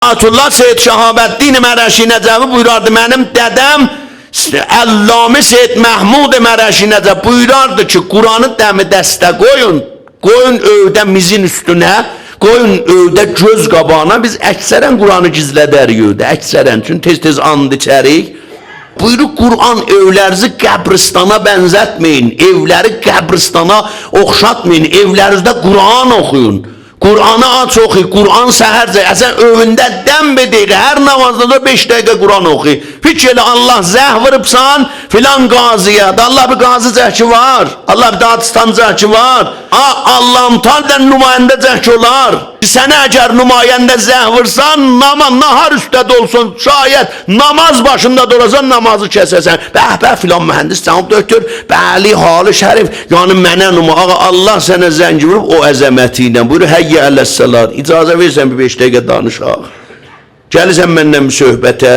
Ayətullah Seyyid Şahabəddin Mərəşi Nəcəvi buyurardı, mənim dədəm Əllamə Seyyid Məhmud Mərəşi Nəcəvi buyurardı ki, Quranı dəmi dəstə qoyun, qoyun övdə mizin üstünə, qoyun övdə göz qabağına, biz əksərən Quranı gizlədərik övdə, əksərən, çünki tez-tez and içərik. Buyurur, Kur'an evlərinizi qəbristana bənzətməyin, evləri qəbristana oxşatmayın, evlərinizdə Kur'an oxuyun. Kur'an'ı aç oxuy, Kur'an səhərcə, əsən övündə dəm bedəyir, hər namazda da 5 dəqiqə Kur'an oxuy. Fikir elə, Allah zəh vırıbsan filan qaziyə, Allah bir qazi cəhki var, Allah bir Dağıstan cəhki var, Allah'ım taldən nümayəndə cəhki olar. Sənə əgər nümayəndə zəh vırsan, nahar üstədə olsun, şayət namaz başında duracaq, namazı kəsəsən. Bəh filan mühəndis cənab döktür, bəli, halı şərif, yəni mənə Allah sənə zəngi vurub o əzəməti ilə. Buyur, həyyə ələs-səlat, icazə versən bir 5 dəqiqə danışaq. Gəlirsən məndən bir söhbətə,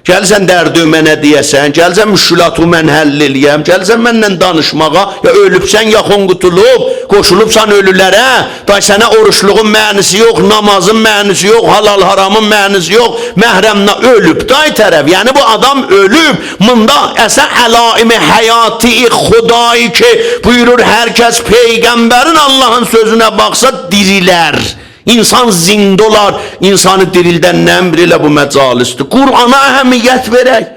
gəlirsən dərdü mənə deyəsən, gəlirsən müşkülatı mən həll eləyəm, gəlirsən məndən danışmağa, ya ölübsən, yaxın qutulub, qoşulubsan ölülərə, day sənə oruçluğun mənisi yox, namazın mənisi yox, halal haramın mənisi yox, məhrəmlə ölüb, day tərəf, yəni bu adam ölüb, mında əsə əlaimi həyati xudayı ki, buyurur, hər kəs Peyğəmbərin Allahın sözünə baxsa dirilər. İnsan zində olar, insanı dirildən nə əmr elə bu məcalisdir. Qur'ana əhəmiyyət verək.